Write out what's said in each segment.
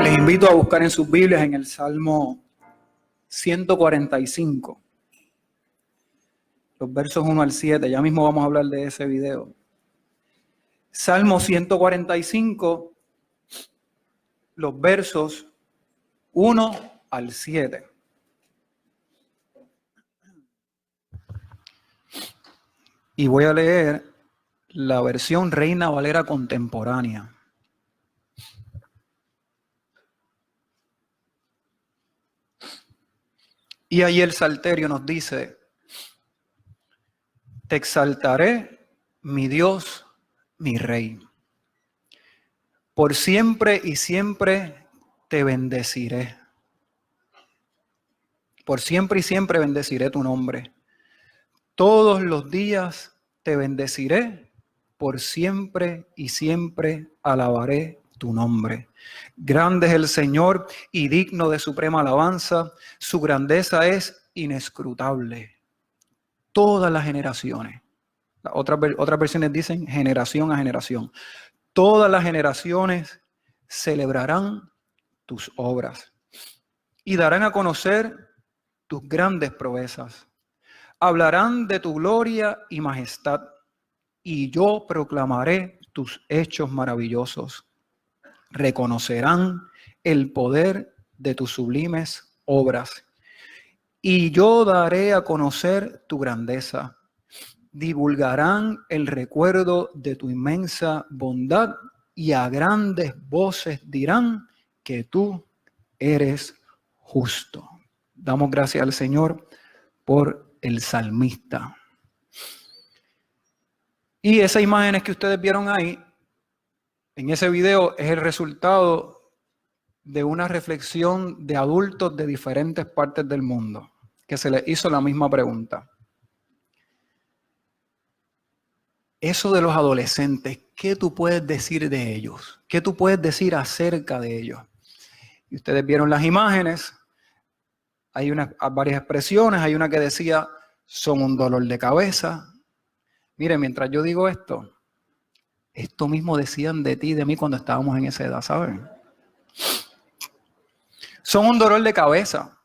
Les invito a buscar en sus Biblias en el Salmo 145, los versos 1 al 7. Ya mismo vamos a hablar de ese video. Salmo 145, los versos 1 al 7. Y voy a leer la versión Reina Valera contemporánea. Y ahí el Salterio nos dice: te exaltaré, mi Dios, mi Rey. Por siempre y siempre te bendeciré. Por siempre y siempre bendeciré tu nombre. Todos los días te bendeciré. Por siempre y siempre alabaré tu nombre. Grande es el Señor y digno de suprema alabanza. Su grandeza es inescrutable. Todas las generaciones. Otras versiones dicen generación a generación. Todas las generaciones celebrarán tus obras y darán a conocer tus grandes proezas. Hablarán de tu gloria y majestad, y yo proclamaré tus hechos maravillosos. Reconocerán el poder de tus sublimes obras, y yo daré a conocer tu grandeza. Divulgarán el recuerdo de tu inmensa bondad, y a grandes voces dirán que tú eres justo. Damos gracias al Señor por el salmista. Y esas imágenes que ustedes vieron ahí, en ese video, es el resultado de una reflexión de adultos de diferentes partes del mundo, que se les hizo la misma pregunta. Eso de los adolescentes, ¿qué tú puedes decir de ellos? ¿Qué tú puedes decir acerca de ellos? Y ustedes vieron las imágenes. Hay varias expresiones. Hay una que decía, son un dolor de cabeza. Mire, mientras yo digo esto mismo decían de ti y de mí cuando estábamos en esa edad, ¿saben? Son un dolor de cabeza.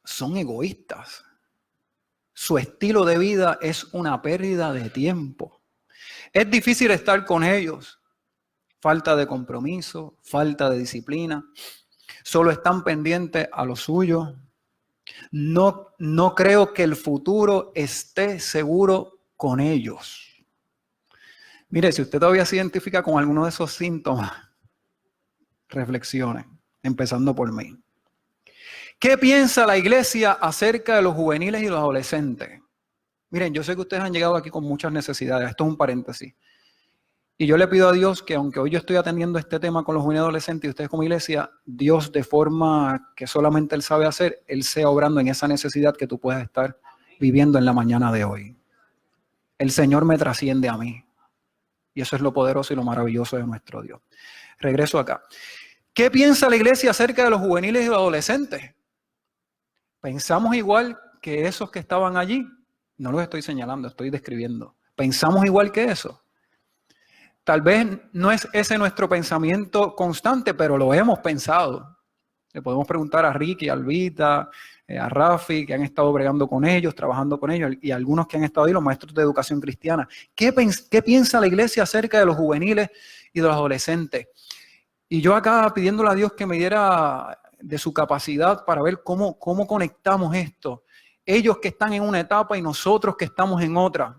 Son egoístas. Su estilo de vida es una pérdida de tiempo. Es difícil estar con ellos. Falta de compromiso, falta de disciplina. Solo están pendientes a lo suyo. No creo que el futuro esté seguro con ellos. Mire, si usted todavía se identifica con alguno de esos síntomas, reflexione, empezando por mí. ¿Qué piensa la iglesia acerca de los juveniles y los adolescentes? Miren, yo sé que ustedes han llegado aquí con muchas necesidades. Esto es un paréntesis. Y yo le pido a Dios que aunque hoy yo estoy atendiendo este tema con los juveniles y adolescentes y ustedes como iglesia, Dios de forma que solamente Él sabe hacer, Él sea obrando en esa necesidad que tú puedes estar viviendo en la mañana de hoy. El Señor me trasciende a mí. Y eso es lo poderoso y lo maravilloso de nuestro Dios. Regreso acá. ¿Qué piensa la iglesia acerca de los juveniles y los adolescentes? ¿Pensamos igual que esos que estaban allí? No los estoy señalando, estoy describiendo. ¿Pensamos igual que eso? Tal vez no es ese nuestro pensamiento constante, pero lo hemos pensado. Le podemos preguntar a Ricky, a Albita, a Rafi, que han estado bregando con ellos, trabajando con ellos, y algunos que han estado ahí, los maestros de educación cristiana. ¿Qué piensa la iglesia acerca de los juveniles y de los adolescentes? Y yo acá pidiéndole a Dios que me diera de su capacidad para ver cómo conectamos esto. Ellos que están en una etapa y nosotros que estamos en otra.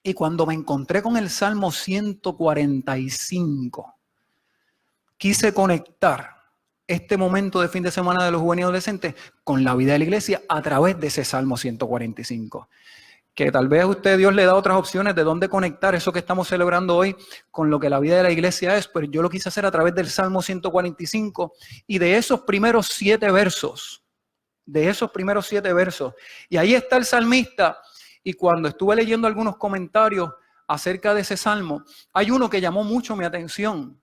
Y cuando me encontré con el Salmo 145, quise conectar este momento de fin de semana de los juveniles y adolescentes con la vida de la iglesia a través de ese Salmo 145. Que tal vez a usted Dios le da otras opciones de dónde conectar eso que estamos celebrando hoy con lo que la vida de la iglesia es, pero yo lo quise hacer a través del Salmo 145 y de esos primeros 7 versos. Y ahí está el salmista. Y cuando estuve leyendo algunos comentarios acerca de ese salmo, hay uno que llamó mucho mi atención.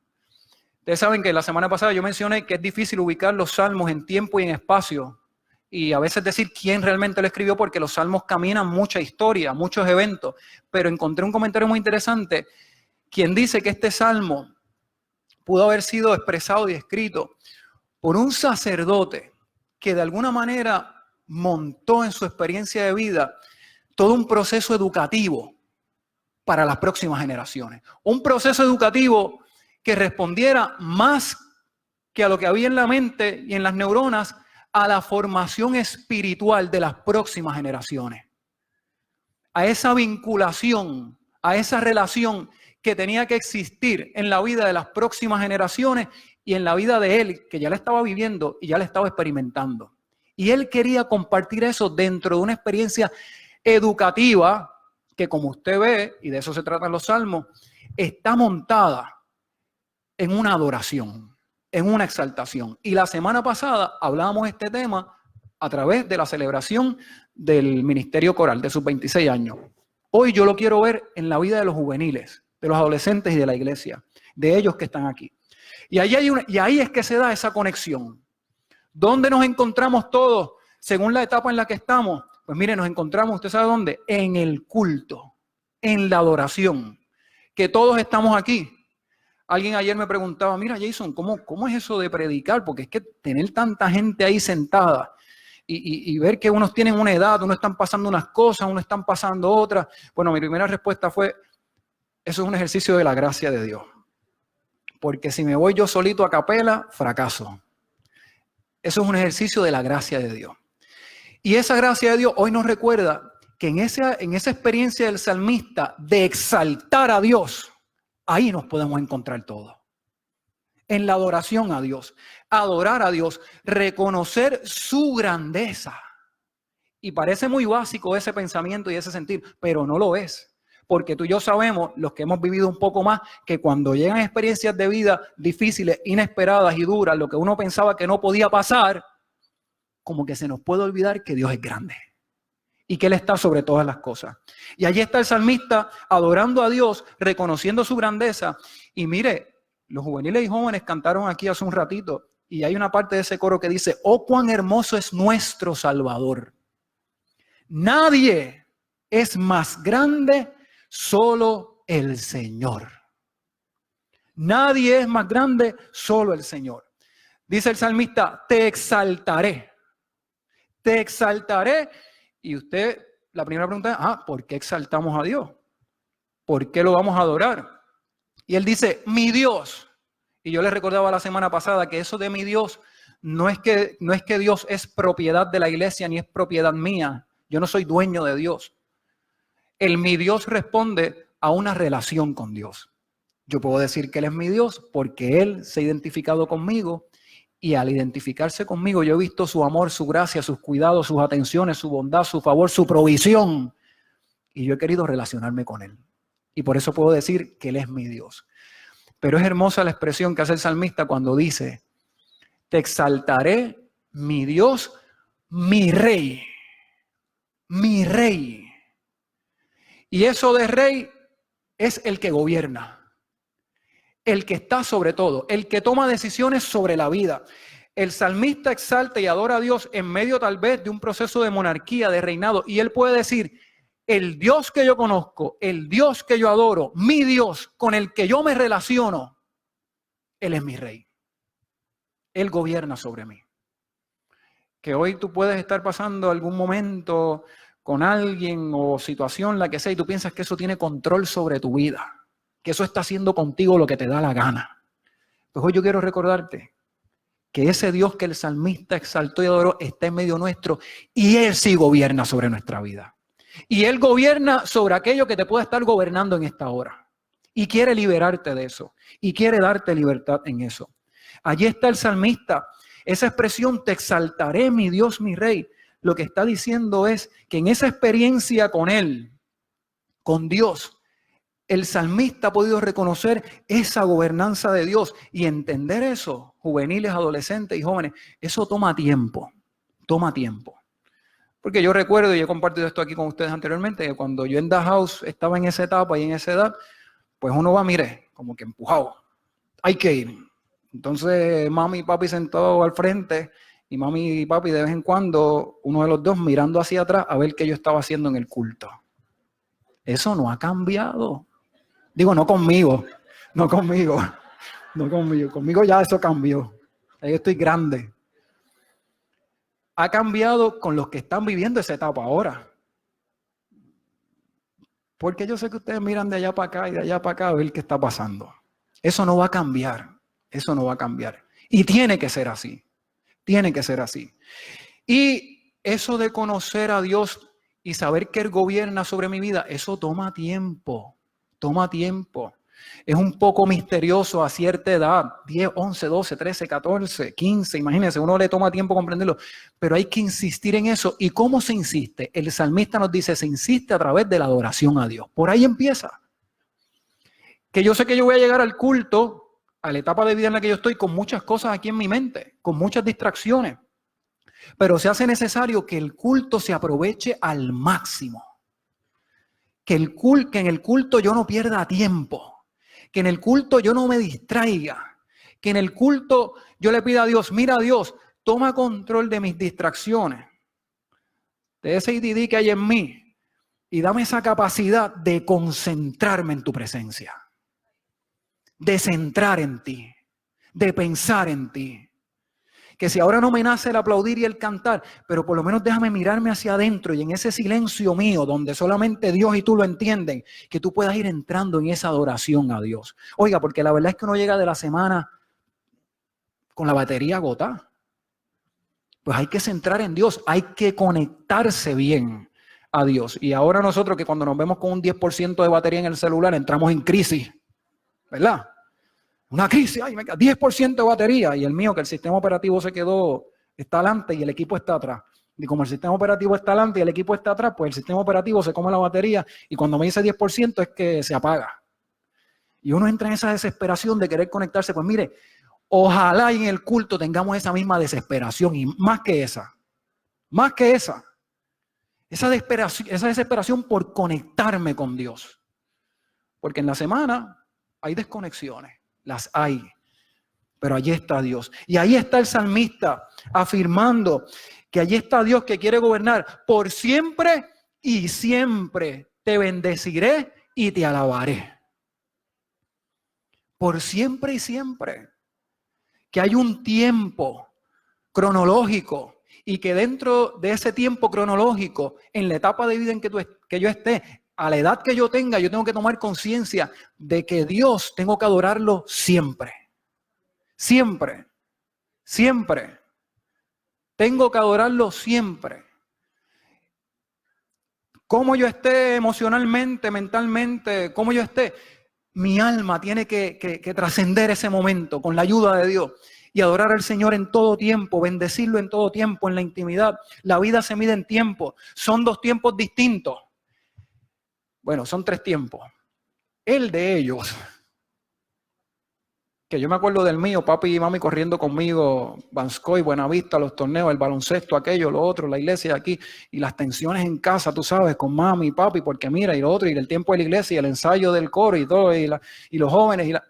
Ustedes saben que la semana pasada yo mencioné que es difícil ubicar los salmos en tiempo y en espacio. Y a veces decir quién realmente lo escribió porque los salmos caminan mucha historia, muchos eventos. Pero encontré un comentario muy interesante, quien dice que este salmo pudo haber sido expresado y escrito por un sacerdote que de alguna manera montó en su experiencia de vida todo un proceso educativo para las próximas generaciones. Un proceso educativo que respondiera más que a lo que había en la mente y en las neuronas, a la formación espiritual de las próximas generaciones. A esa vinculación, a esa relación que tenía que existir en la vida de las próximas generaciones y en la vida de él, que ya la estaba viviendo y ya la estaba experimentando. Y él quería compartir eso dentro de una experiencia educativa que, como usted ve, y de eso se tratan los salmos, está montada en una adoración, en una exaltación. Y la semana pasada hablábamos de este tema a través de la celebración del ministerio coral de sus 26 años. Hoy yo lo quiero ver en la vida de los juveniles, de los adolescentes y de la iglesia, de ellos que están aquí. Y ahí es que se da esa conexión. ¿Dónde nos encontramos todos según la etapa en la que estamos? Pues mire, nos encontramos, ¿usted sabe dónde? En el culto, en la adoración, que todos estamos aquí. Alguien ayer me preguntaba, mira Jason, ¿cómo es eso de predicar? Porque es que tener tanta gente ahí sentada y ver que unos tienen una edad, unos están pasando unas cosas, unos están pasando otras. Bueno, mi primera respuesta fue, eso es un ejercicio de la gracia de Dios. Porque si me voy yo solito a capela, fracaso. Eso es un ejercicio de la gracia de Dios. Y esa gracia de Dios hoy nos recuerda que en esa experiencia del salmista de exaltar a Dios, ahí nos podemos encontrar todos. En la adoración a Dios, adorar a Dios, reconocer su grandeza. Y parece muy básico ese pensamiento y ese sentir, pero no lo es. Porque tú y yo sabemos, los que hemos vivido un poco más, que cuando llegan experiencias de vida difíciles, inesperadas y duras, lo que uno pensaba que no podía pasar, como que se nos puede olvidar que Dios es grande y que Él está sobre todas las cosas. Y allí está el salmista adorando a Dios, reconociendo su grandeza. Y mire, los juveniles y jóvenes cantaron aquí hace un ratito y hay una parte de ese coro que dice, oh, cuán hermoso es nuestro Salvador. Nadie es más grande, solo el Señor. Nadie es más grande, solo el Señor. Dice el salmista, te exaltaré. Te exaltaré. Y usted, la primera pregunta es, ¿por qué exaltamos a Dios? ¿Por qué lo vamos a adorar? Y él dice, mi Dios. Y yo le recordaba la semana pasada que eso de mi Dios no es que Dios es propiedad de la iglesia ni es propiedad mía. Yo no soy dueño de Dios. El mi Dios responde a una relación con Dios. Yo puedo decir que Él es mi Dios porque Él se ha identificado conmigo y al identificarse conmigo yo he visto su amor, su gracia, sus cuidados, sus atenciones, su bondad, su favor, su provisión y yo he querido relacionarme con Él. Y por eso puedo decir que Él es mi Dios. Pero es hermosa la expresión que hace el salmista cuando dice, te exaltaré, mi Dios, mi Rey. Mi Rey. Y eso de Rey es el que gobierna. El que está sobre todo, el que toma decisiones sobre la vida. El salmista exalta y adora a Dios en medio tal vez de un proceso de monarquía, de reinado. Y él puede decir, el Dios que yo conozco, el Dios que yo adoro, mi Dios con el que yo me relaciono, Él es mi Rey. Él gobierna sobre mí. Que hoy tú puedes estar pasando algún momento con alguien o situación, la que sea, y tú piensas que eso tiene control sobre tu vida. Que eso está haciendo contigo lo que te da la gana. Pues hoy yo quiero recordarte que ese Dios que el salmista exaltó y adoró está en medio nuestro y Él sí gobierna sobre nuestra vida. Y Él gobierna sobre aquello que te puede estar gobernando en esta hora. Y quiere liberarte de eso. Y quiere darte libertad en eso. Allí está el salmista. Esa expresión, te exaltaré, mi Dios, mi Rey. Lo que está diciendo es que en esa experiencia con Él, con Dios, el salmista ha podido reconocer esa gobernanza de Dios y entender eso, juveniles, adolescentes y jóvenes, eso toma tiempo, toma tiempo. Porque yo recuerdo, y he compartido esto aquí con ustedes anteriormente, que cuando yo en The House estaba en esa etapa y en esa edad, pues uno va, mire, como que empujado, hay que ir. Entonces mami y papi sentados al frente y mami y papi de vez en cuando, uno de los dos mirando hacia atrás a ver qué yo estaba haciendo en el culto. Eso no ha cambiado. Digo, no conmigo. No conmigo. Conmigo ya eso cambió. Ahí estoy grande. Ha cambiado con los que están viviendo esa etapa ahora. Porque yo sé que ustedes miran de allá para acá y de allá para acá a ver qué está pasando. Eso no va a cambiar. Eso no va a cambiar. Y tiene que ser así. Tiene que ser así. Y eso de conocer a Dios y saber que Él gobierna sobre mi vida, eso toma tiempo. Toma tiempo. Es un poco misterioso a cierta edad, 10, 11, 12, 13, 14, 15, imagínense, uno le toma tiempo comprenderlo, pero hay que insistir en eso. ¿Y cómo se insiste? El salmista nos dice, se insiste a través de la adoración a Dios. Por ahí empieza. Que yo sé que yo voy a llegar al culto, a la etapa de vida en la que yo estoy, con muchas cosas aquí en mi mente, con muchas distracciones, pero se hace necesario que el culto se aproveche al máximo. Que en el culto yo no pierda tiempo. Que en el culto yo no me distraiga, que en el culto yo le pida a Dios, mira Dios, toma control de mis distracciones, de ese IDD que hay en mí y dame esa capacidad de concentrarme en tu presencia, de centrar en ti, de pensar en ti. Que si ahora no me nace el aplaudir y el cantar, pero por lo menos déjame mirarme hacia adentro y en ese silencio mío, donde solamente Dios y tú lo entienden, que tú puedas ir entrando en esa adoración a Dios. Oiga, porque la verdad es que uno llega de la semana con la batería agotada. Pues hay que centrar en Dios, hay que conectarse bien a Dios. Y ahora nosotros que cuando nos vemos con un 10% de batería en el celular, entramos en crisis, ¿verdad? Una crisis, ay, 10% de batería y el mío que el sistema operativo está adelante y el equipo está atrás. Y como el sistema operativo está adelante y el equipo está atrás, pues el sistema operativo se come la batería y cuando me dice 10% es que se apaga. Y uno entra en esa desesperación de querer conectarse. Pues mire, ojalá en el culto tengamos esa misma desesperación y más que esa, esa desesperación por conectarme con Dios. Porque en la semana hay desconexiones. Las hay, pero allí está Dios. Y ahí está el salmista afirmando que allí está Dios que quiere gobernar por siempre y siempre. Te bendeciré y te alabaré. Por siempre y siempre. Que hay un tiempo cronológico y que dentro de ese tiempo cronológico, en la etapa de vida en que yo esté, a la edad que yo tenga, yo tengo que tomar conciencia de que Dios tengo que adorarlo siempre. Siempre, siempre. Tengo que adorarlo siempre. Como yo esté emocionalmente, mentalmente, como yo esté, mi alma tiene que trascender ese momento con la ayuda de Dios y adorar al Señor en todo tiempo, bendecirlo en todo tiempo, en la intimidad. La vida se mide en tiempo. Son 2 tiempos distintos. Bueno, son 3 tiempos. El de ellos, que yo me acuerdo del mío, papi y mami corriendo conmigo, Banscoy, Buenavista, los torneos, el baloncesto, aquello, lo otro, la iglesia aquí, y las tensiones en casa, tú sabes, con mami y papi, porque mira, y lo otro, y el tiempo de la iglesia, y el ensayo del coro, y todo, y los jóvenes,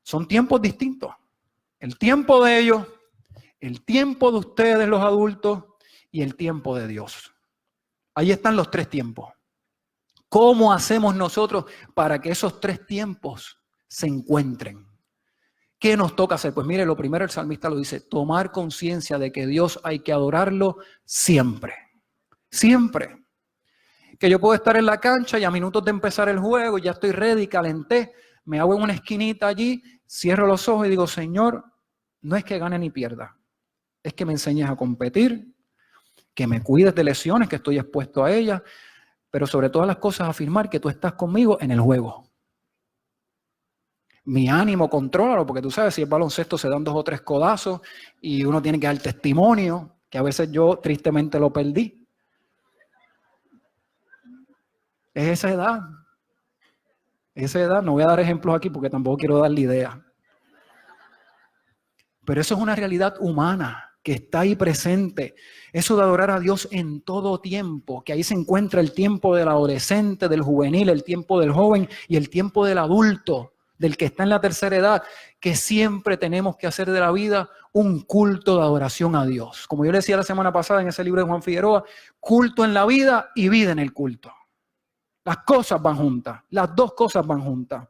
son tiempos distintos. El tiempo de ellos, el tiempo de ustedes, los adultos, y el tiempo de Dios. Ahí están los 3 tiempos. ¿Cómo hacemos nosotros para que esos 3 tiempos se encuentren? ¿Qué nos toca hacer? Pues mire, lo primero el salmista lo dice, tomar conciencia de que Dios hay que adorarlo siempre. Siempre. Que yo puedo estar en la cancha y a minutos de empezar el juego, ya estoy ready, calenté, me hago en una esquinita allí, cierro los ojos y digo, Señor, no es que gane ni pierda, es que me enseñes a competir, que me cuides de lesiones, que estoy expuesto a ellas, pero sobre todas las cosas afirmar que tú estás conmigo en el juego. Mi ánimo, contrólalo, porque tú sabes, si el baloncesto se dan 2 o 3 codazos y uno tiene que dar testimonio, que a veces yo tristemente lo perdí. Es esa edad. Esa edad, no voy a dar ejemplos aquí porque tampoco quiero dar la idea. Pero eso es una realidad humana que está ahí presente. Eso de adorar a Dios en todo tiempo, que ahí se encuentra el tiempo del adolescente, del juvenil, el tiempo del joven y el tiempo del adulto, del que está en la tercera edad, que siempre tenemos que hacer de la vida un culto de adoración a Dios. Como yo le decía la semana pasada en ese libro de Juan Figueroa, culto en la vida y vida en el culto. Las cosas van juntas, las 2 cosas van juntas.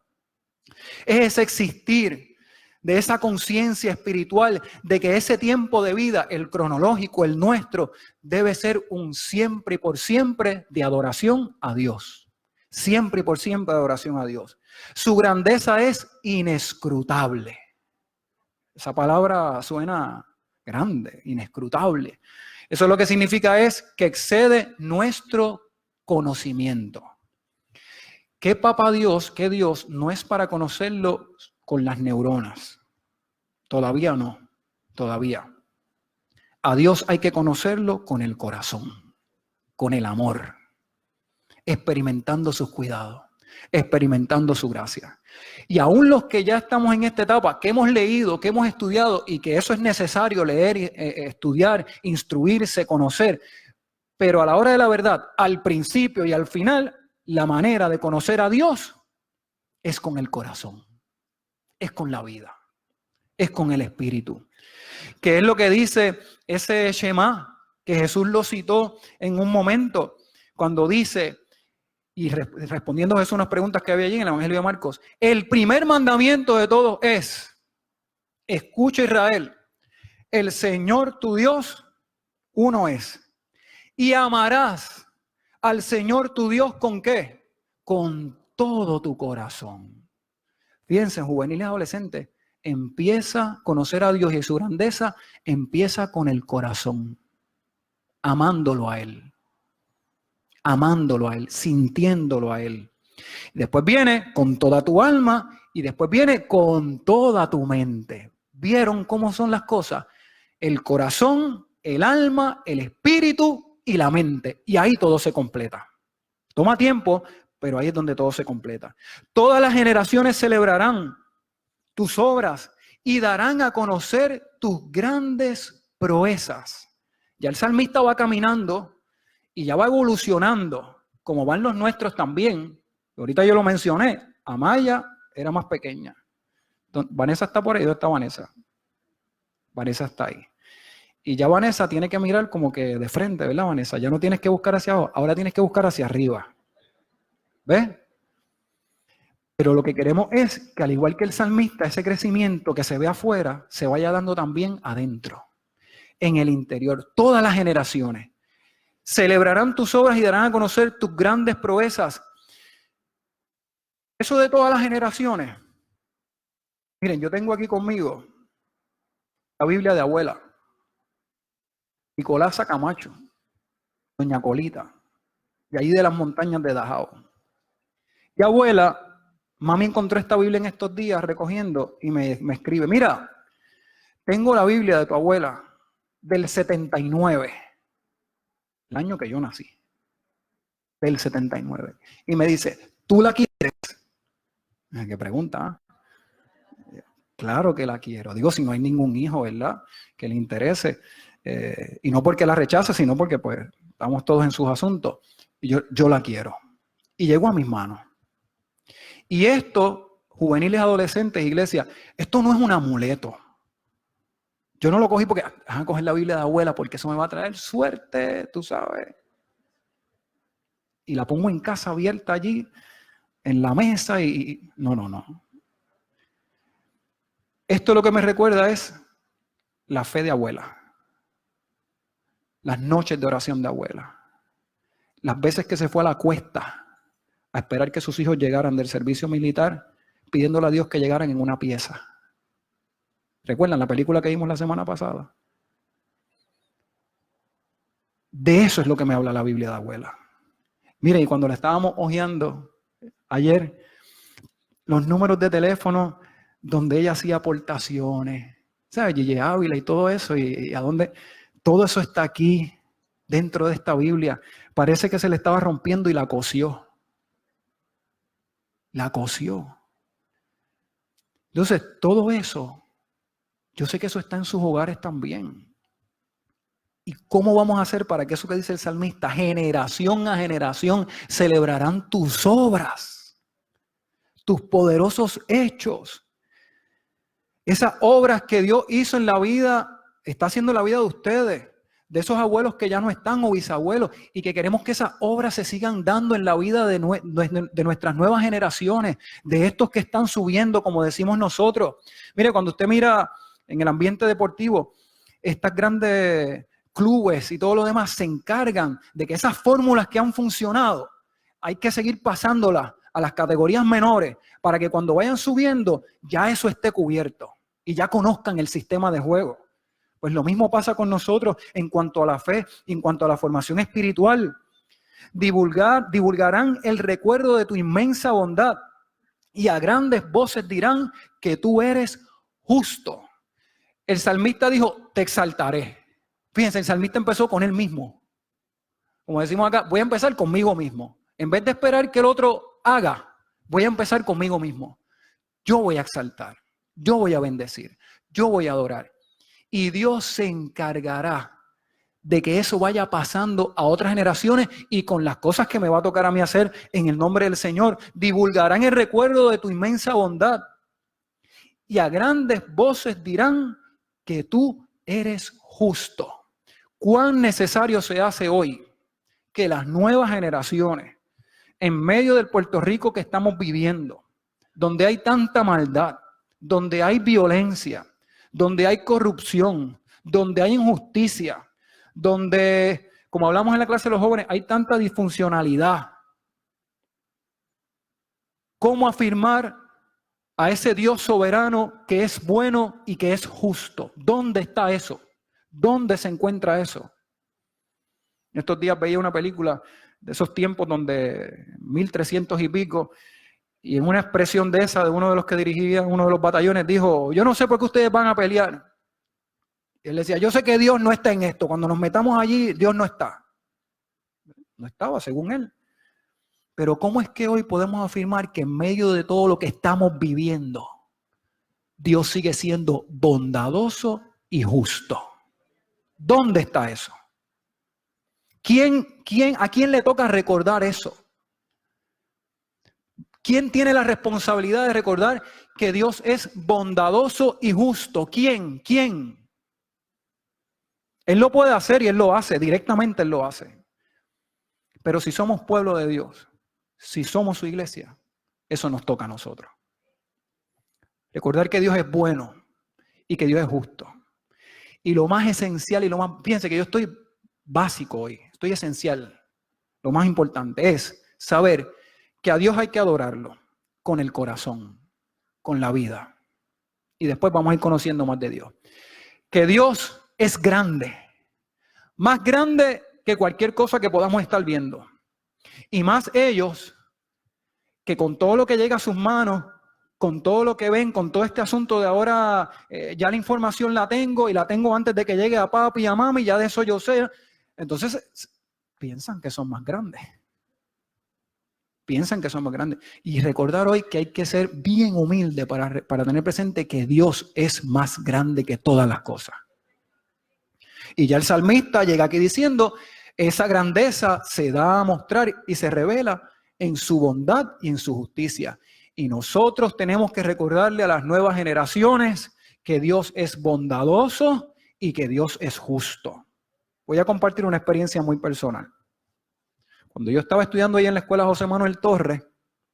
Es ese existir de esa conciencia espiritual, de que ese tiempo de vida, el cronológico, el nuestro, debe ser un siempre y por siempre de adoración a Dios. Siempre y por siempre de adoración a Dios. Su grandeza es inescrutable. Esa palabra suena grande, inescrutable. Eso lo que significa es que excede nuestro conocimiento. ¿Qué papá Dios, qué Dios no es para conocerlo con las neuronas? Todavía no, todavía. A Dios hay que conocerlo con el corazón, con el amor, experimentando sus cuidados, experimentando su gracia. Y aún los que ya estamos en esta etapa, que hemos leído, que hemos estudiado y que eso es necesario leer, estudiar, instruirse, conocer, pero a la hora de la verdad, al principio y al final, la manera de conocer a Dios es con el corazón, es con la vida, es con el espíritu. Que es lo que dice ese Shema, que Jesús lo citó en un momento, cuando dice, y respondiendo a Jesús unas preguntas que había allí en el Evangelio de Marcos, el primer mandamiento de todos es, escucha Israel, el Señor tu Dios, uno es, y amarás al Señor tu Dios ¿con qué? Con todo tu corazón. Fíjense, juveniles y adolescentes, empieza a conocer a Dios y su grandeza, empieza con el corazón, amándolo a Él, sintiéndolo a Él. Después viene con toda tu alma y después viene con toda tu mente. ¿Vieron cómo son las cosas? El corazón, el alma, el espíritu y la mente. Y ahí todo se completa. Toma tiempo, pero ahí es donde todo se completa. Todas las generaciones celebrarán tus obras y darán a conocer tus grandes proezas. Ya el salmista va caminando y ya va evolucionando, como van los nuestros también. Ahorita yo lo mencioné, Amaya era más pequeña. Vanessa está por ahí, ¿dónde está Vanessa? Vanessa está ahí. Y ya Vanessa tiene que mirar como que de frente, ¿verdad, Vanessa? Ya no tienes que buscar hacia abajo, ahora tienes que buscar hacia arriba. ¿Ves? Pero lo que queremos es que al igual que el salmista, ese crecimiento que se ve afuera, se vaya dando también adentro, en el interior. Todas las generaciones celebrarán tus obras y darán a conocer tus grandes proezas. Eso de todas las generaciones. Miren, yo tengo aquí conmigo la Biblia de abuela. Nicolasa Camacho, doña Colita, de ahí de las montañas de Dajao. Y abuela, mami encontró esta Biblia en estos días recogiendo y me escribe, mira, tengo la Biblia de tu abuela del 79, el año que yo nací, del 79. Y me dice, ¿tú la quieres? ¿Qué pregunta? Claro que la quiero. Digo, si no hay ningún hijo, ¿verdad? Que le interese. Y no porque la rechace, sino porque pues estamos todos en sus asuntos. Y yo la quiero. Y llegó a mis manos. Y esto, juveniles, adolescentes, iglesia, esto no es un amuleto. Yo no lo cogí porque van a coger la Biblia de abuela porque eso me va a traer suerte, tú sabes. Y la pongo en casa abierta allí, en la mesa y no. Esto lo que me recuerda es la fe de abuela. Las noches de oración de abuela. Las veces que se fue a la cuesta a esperar que sus hijos llegaran del servicio militar, pidiéndole a Dios que llegaran en una pieza. ¿Recuerdan la película que vimos la semana pasada? De eso es lo que me habla la Biblia de abuela. Miren, y cuando la estábamos hojeando ayer, los números de teléfono donde ella hacía aportaciones, ¿sabes? Yeye Ávila y todo eso, y a dónde, todo eso está aquí, dentro de esta Biblia. Parece que se le estaba rompiendo y la cosió. La cosió. Entonces, todo eso, yo sé que eso está en sus hogares también. ¿Y cómo vamos a hacer para que eso que dice el salmista, generación a generación, celebrarán tus obras, tus poderosos hechos? Esas obras que Dios hizo en la vida, está haciendo en la vida de ustedes. de esos abuelos que ya no están o bisabuelos y que queremos que esas obras se sigan dando en la vida de nuestras nuevas generaciones, de estos que están subiendo, como decimos nosotros. Mire, cuando usted mira en el ambiente deportivo, estas grandes clubes y todo lo demás se encargan de que esas fórmulas que han funcionado, hay que seguir pasándolas a las categorías menores para que cuando vayan subiendo ya eso esté cubierto y ya conozcan el sistema de juego. Pues lo mismo pasa con nosotros en cuanto a la fe, en cuanto a la formación espiritual. Divulgarán el recuerdo de tu inmensa bondad y a grandes voces dirán que tú eres justo. El salmista dijo, te exaltaré. Fíjense, el salmista empezó con él mismo. Como decimos acá, voy a empezar conmigo mismo. En vez de esperar que el otro haga, voy a empezar conmigo mismo. Yo voy a exaltar, yo voy a bendecir, yo voy a adorar. Y Dios se encargará de que eso vaya pasando a otras generaciones y con las cosas que me va a tocar a mí hacer en el nombre del Señor. Divulgarán el recuerdo de tu inmensa bondad y a grandes voces dirán que tú eres justo. ¿Cuán necesario se hace hoy que las nuevas generaciones, en medio del Puerto Rico que estamos viviendo, donde hay tanta maldad, donde hay violencia, donde hay corrupción, donde hay injusticia, donde, como hablamos en la clase de los jóvenes, hay tanta disfuncionalidad? ¿Cómo afirmar a ese Dios soberano que es bueno y que es justo? ¿Dónde está eso? ¿Dónde se encuentra eso? Estos días veía una película de esos tiempos donde 1300 y pico, y en una expresión de esa, de uno de los que dirigía uno de los batallones, dijo, yo no sé por qué ustedes van a pelear. Y él decía, yo sé que Dios no está en esto. Cuando nos metamos allí, Dios no está. No estaba, según él. Pero ¿cómo es que hoy podemos afirmar que en medio de todo lo que estamos viviendo, Dios sigue siendo bondadoso y justo? ¿Dónde está eso? ¿A quién le toca recordar eso? ¿Quién tiene la responsabilidad de recordar que Dios es bondadoso y justo? ¿Quién? Él lo puede hacer y Él lo hace, directamente Él lo hace. Pero si somos pueblo de Dios, si somos su iglesia, eso nos toca a nosotros. Recordar que Dios es bueno y que Dios es justo. Y lo más esencial y lo más, fíjense que yo estoy básico hoy, estoy esencial. Lo más importante es saber que a Dios hay que adorarlo con el corazón, con la vida. Y después vamos a ir conociendo más de Dios. Que Dios es grande, más grande que cualquier cosa que podamos estar viendo. Y más ellos que con todo lo que llega a sus manos, con todo lo que ven, con todo este asunto de ahora, ya la información la tengo y la tengo antes de que llegue a papi y a mami, ya de eso yo sé. Entonces piensan que son más grandes. Piensan que son más grandes. Y recordar hoy que hay que ser bien humilde para tener presente que Dios es más grande que todas las cosas. Y ya el salmista llega aquí diciendo, esa grandeza se da a mostrar y se revela en su bondad y en su justicia. Y nosotros tenemos que recordarle a las nuevas generaciones que Dios es bondadoso y que Dios es justo. Voy a compartir una experiencia muy personal. Cuando yo estaba estudiando ahí en la escuela José Manuel Torres,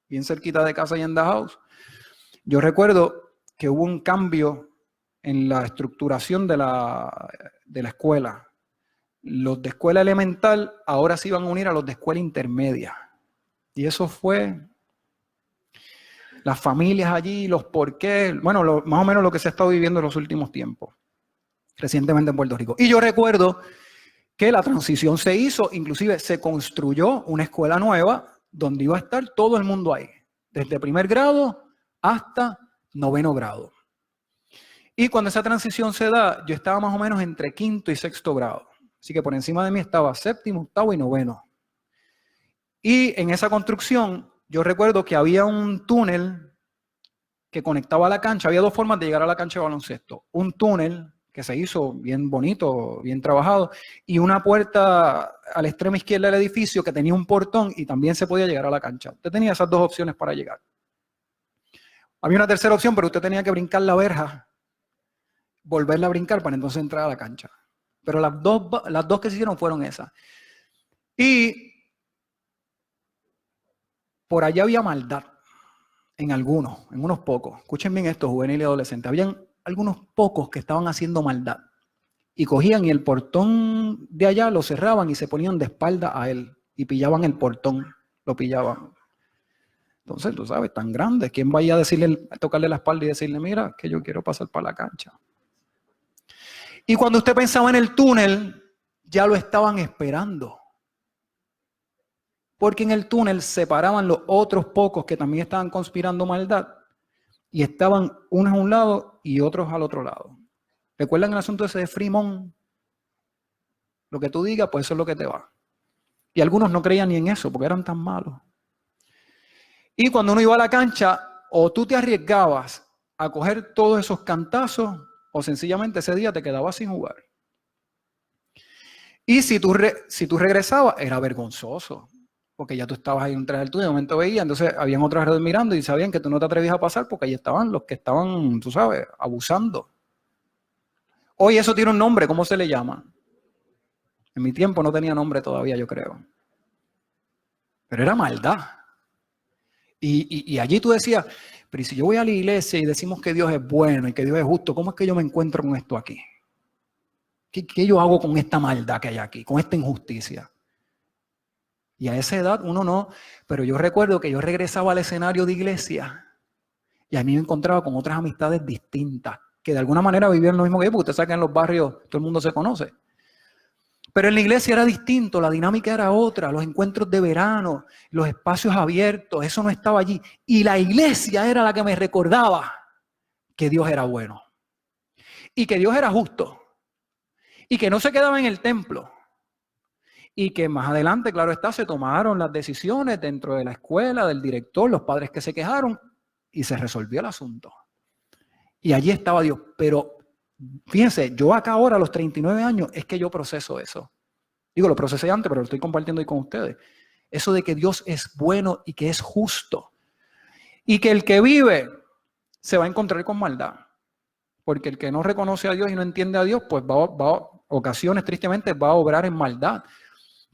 bien cerquita de casa y en The House, yo recuerdo que hubo un cambio en la estructuración de la escuela. Los de escuela elemental ahora se iban a unir a los de escuela intermedia. Y eso fue las familias allí, los porqués, bueno, más o menos lo que se ha estado viviendo en los últimos tiempos, recientemente en Puerto Rico. Y yo recuerdo que la transición se hizo, inclusive se construyó una escuela nueva donde iba a estar todo el mundo ahí, desde primer grado hasta 9º grado. Y cuando esa transición se da, yo estaba más o menos entre 5º y 6º grado. Así que por encima de mí estaba 7º, 8º y 9º. Y en esa construcción, yo recuerdo que había un túnel que conectaba a la cancha. Había dos formas de llegar a la cancha de baloncesto. Un túnel que se hizo bien bonito, bien trabajado, y una puerta a la extrema izquierda del edificio que tenía un portón y también se podía llegar a la cancha. Usted tenía esas dos opciones para llegar. Había una tercera opción, pero usted tenía que brincar la verja, volverla a brincar para entonces entrar a la cancha. Pero las dos que se hicieron fueron esas. Y por allá había maldad en unos pocos. Escuchen bien esto, juveniles y adolescentes. Habían algunos pocos que estaban haciendo maldad. Y cogían y el portón de allá lo cerraban y se ponían de espalda a él. Y pillaban el portón, lo pillaban. Entonces, tú sabes, tan grande. ¿Quién vaya a tocarle la espalda y decirle, mira, que yo quiero pasar para la cancha? Y cuando usted pensaba en el túnel, ya lo estaban esperando. Porque en el túnel se paraban los otros pocos que también estaban conspirando maldad. Y estaban unos a un lado y otros al otro lado. ¿Recuerdan el asunto ese de Fremont? Lo que tú digas, pues eso es lo que te va. Y algunos no creían ni en eso porque eran tan malos. Y cuando uno iba a la cancha, o tú te arriesgabas a coger todos esos cantazos, o sencillamente ese día te quedabas sin jugar. Y si tú regresabas, era vergonzoso, porque ya tú estabas ahí tras el tuyo, de momento veías, entonces habían otros alrededor mirando y sabían que tú no te atrevías a pasar porque ahí estaban los que estaban, tú sabes, abusando. Hoy eso tiene un nombre, ¿cómo se le llama? En mi tiempo no tenía nombre todavía, yo creo. Pero era maldad. Y allí tú decías, pero si yo voy a la iglesia y decimos que Dios es bueno y que Dios es justo, ¿cómo es que yo me encuentro con esto aquí? ¿Qué yo hago con esta maldad que hay aquí, con esta injusticia? Y a esa edad uno no, pero yo recuerdo que yo regresaba al escenario de iglesia y a mí me encontraba con otras amistades distintas, que de alguna manera vivían lo mismo que yo, porque usted sabe que en los barrios todo el mundo se conoce. Pero en la iglesia era distinto, la dinámica era otra, los encuentros de verano, los espacios abiertos, eso no estaba allí. Y la iglesia era la que me recordaba que Dios era bueno y que Dios era justo y que no se quedaba en el templo. Y que más adelante, claro está, se tomaron las decisiones dentro de la escuela, del director, los padres que se quejaron y se resolvió el asunto. Y allí estaba Dios. Pero fíjense, yo acá ahora a los 39 años es que yo proceso eso. Digo, lo procesé antes, pero lo estoy compartiendo hoy con ustedes. Eso de que Dios es bueno y que es justo. Y que el que vive se va a encontrar con maldad. Porque el que no reconoce a Dios y no entiende a Dios, pues ocasiones, tristemente, va a obrar en maldad.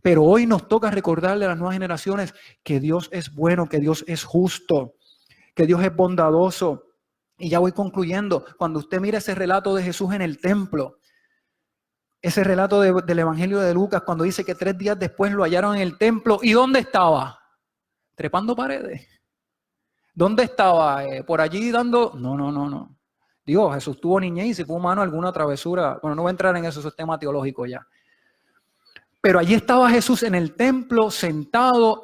Pero hoy nos toca recordarle a las nuevas generaciones que Dios es bueno, que Dios es justo, que Dios es bondadoso. Y ya voy concluyendo. Cuando usted mira ese relato de Jesús en el templo, ese relato del Evangelio de Lucas, cuando dice que 3 días después lo hallaron en el templo. ¿Y dónde estaba? Trepando paredes. ¿Dónde estaba? Por allí dando... No. Digo, Jesús tuvo niñez y si fue humano alguna travesura. Bueno, no voy a entrar en eso es tema teológico ya. Pero allí estaba Jesús en el templo, sentado,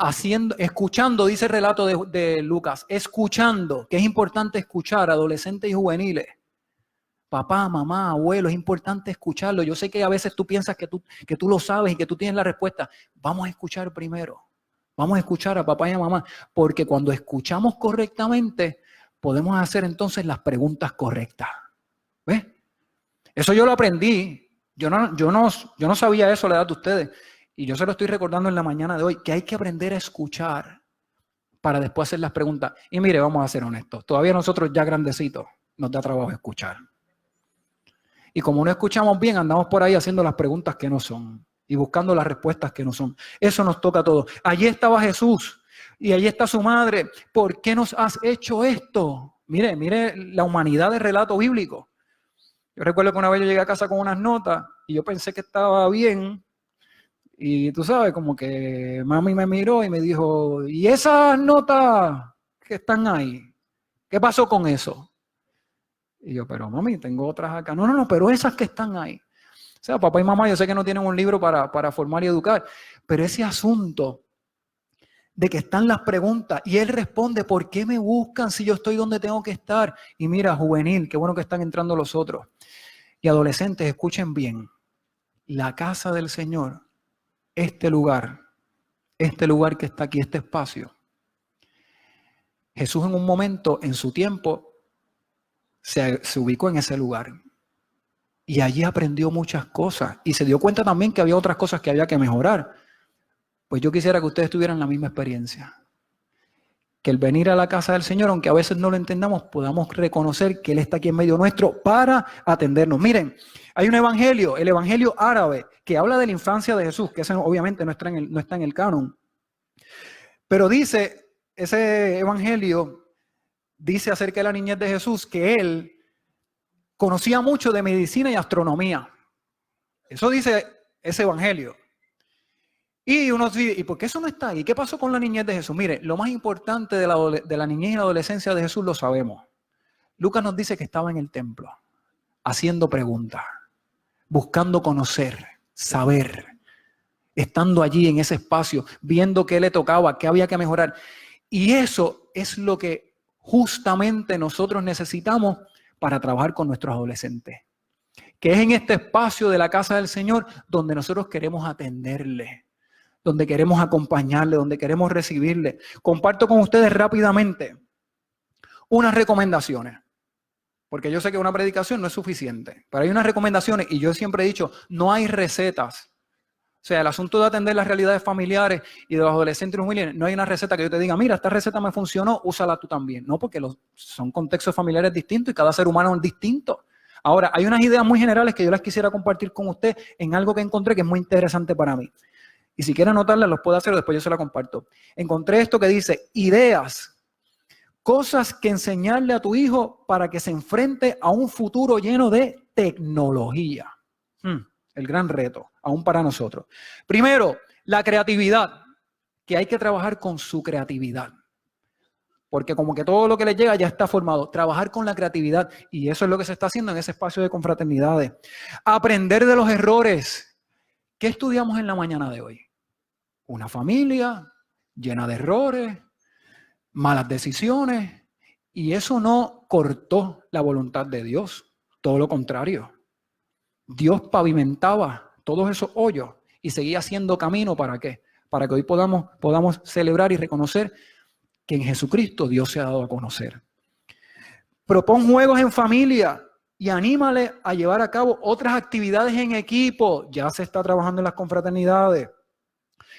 escuchando, dice el relato de Lucas, escuchando, que es importante escuchar, adolescentes y juveniles. Papá, mamá, abuelo, es importante escucharlo. Yo sé que a veces tú piensas que tú lo sabes y que tú tienes la respuesta. Vamos a escuchar primero. Vamos a escuchar a papá y a mamá, porque cuando escuchamos correctamente, podemos hacer entonces las preguntas correctas. ¿Ves? Eso yo lo aprendí. Yo no sabía eso a la edad de ustedes. Y yo se lo estoy recordando en la mañana de hoy, que hay que aprender a escuchar para después hacer las preguntas. Y mire, vamos a ser honestos. Todavía nosotros ya grandecitos nos da trabajo escuchar. Y como no escuchamos bien, andamos por ahí haciendo las preguntas que no son y buscando las respuestas que no son. Eso nos toca a todos. Allí estaba Jesús y allí está su madre. ¿Por qué nos has hecho esto? Mire la humanidad del relato bíblico. Yo recuerdo que una vez yo llegué a casa con unas notas y yo pensé que estaba bien. Y tú sabes, como que mami me miró y me dijo, ¿y esas notas que están ahí? ¿Qué pasó con eso? Y yo, pero mami, tengo otras acá. No, pero esas que están ahí. O sea, papá y mamá, yo sé que no tienen un libro para formar y educar, pero ese asunto de que están las preguntas y él responde, ¿por qué me buscan si yo estoy donde tengo que estar? Y mira, juvenil, qué bueno que están entrando los otros. Y adolescentes, escuchen bien, la casa del Señor, este lugar que está aquí, este espacio, Jesús en un momento, en su tiempo, se ubicó en ese lugar. Y allí aprendió muchas cosas. Y se dio cuenta también que había otras cosas que había que mejorar. Pues yo quisiera que ustedes tuvieran la misma experiencia. Que el venir a la casa del Señor, aunque a veces no lo entendamos, podamos reconocer que Él está aquí en medio nuestro para atendernos. Miren, Hay un evangelio, el evangelio árabe, que habla de la infancia de Jesús, que ese obviamente no está en el canon. Pero dice, ese evangelio dice acerca de la niñez de Jesús que él conocía mucho de medicina y astronomía. Eso dice ese evangelio. Y uno dice, ¿y por qué eso no está ahí? ¿Qué pasó con la niñez de Jesús? Mire, lo más importante de la niñez y la adolescencia de Jesús lo sabemos. Lucas nos dice que estaba en el templo, haciendo preguntas, buscando conocer, saber, estando allí en ese espacio, viendo qué le tocaba, qué había que mejorar. Y eso es lo que justamente nosotros necesitamos para trabajar con nuestros adolescentes. Que es en este espacio de la casa del Señor donde nosotros queremos atenderle, donde queremos acompañarle, donde queremos recibirle. Comparto con ustedes rápidamente unas recomendaciones. Porque yo sé que una predicación no es suficiente, pero hay unas recomendaciones y yo siempre he dicho, no hay recetas. O sea, el asunto de atender las realidades familiares y de los adolescentes y los millennials, no hay una receta que yo te diga, mira, esta receta me funcionó, úsala tú también. No, porque son contextos familiares distintos y cada ser humano es distinto. Ahora, hay unas ideas muy generales que yo las quisiera compartir con usted en algo que encontré que es muy interesante para mí. Y si quiere anotarlas, los puedo hacer o después yo se la comparto. Encontré esto que dice, ideas. Cosas que enseñarle a tu hijo para que se enfrente a un futuro lleno de tecnología. El gran reto, aún para nosotros. Primero, la creatividad, que hay que trabajar con su creatividad. Porque como que todo lo que le llega ya está formado. Trabajar con la creatividad. Y eso es lo que se está haciendo en ese espacio de confraternidades. Aprender de los errores. ¿Qué estudiamos en la mañana de hoy? Una familia llena de errores, malas decisiones, y eso no cortó la voluntad de Dios, todo lo contrario. Dios pavimentaba todos esos hoyos y seguía haciendo camino. ¿Para qué? Para que hoy podamos celebrar y reconocer que en Jesucristo Dios se ha dado a conocer. Propon juegos en familia y anímale a llevar a cabo otras actividades en equipo. Ya se está trabajando en las confraternidades.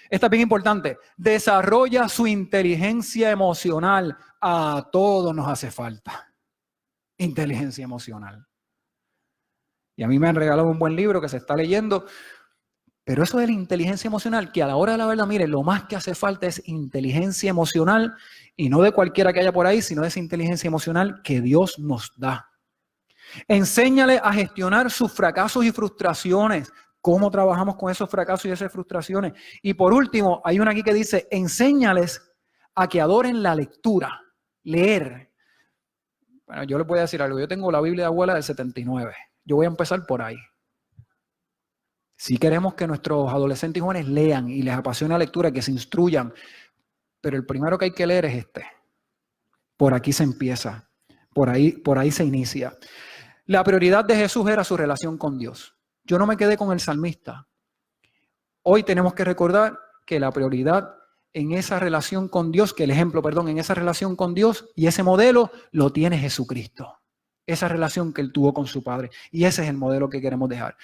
Esta es bien importante. Desarrolla su inteligencia emocional. A todos nos hace falta inteligencia emocional. Y a mí me han regalado un buen libro que se está leyendo. Pero eso de la inteligencia emocional, que a la hora de la verdad, mire, lo más que hace falta es inteligencia emocional, y no de cualquiera que haya por ahí, sino de esa inteligencia emocional que Dios nos da. Enséñale a gestionar sus fracasos y frustraciones. ¿Cómo trabajamos con esos fracasos y esas frustraciones? Y por último, hay una aquí que dice, enséñales a que adoren la lectura, leer. Bueno, yo les voy a decir algo. Yo tengo la Biblia de abuela del 79. Yo voy a empezar por ahí. Si queremos que nuestros adolescentes y jóvenes lean y les apasione la lectura, que se instruyan, pero el primero que hay que leer es este. Por aquí se empieza, por ahí se inicia. La prioridad de Jesús era su relación con Dios. Yo no me quedé con el salmista. Hoy tenemos que recordar que la prioridad en esa relación con Dios, en esa relación con Dios y ese modelo lo tiene Jesucristo. Esa relación que él tuvo con su Padre. Y ese es el modelo que queremos dejar.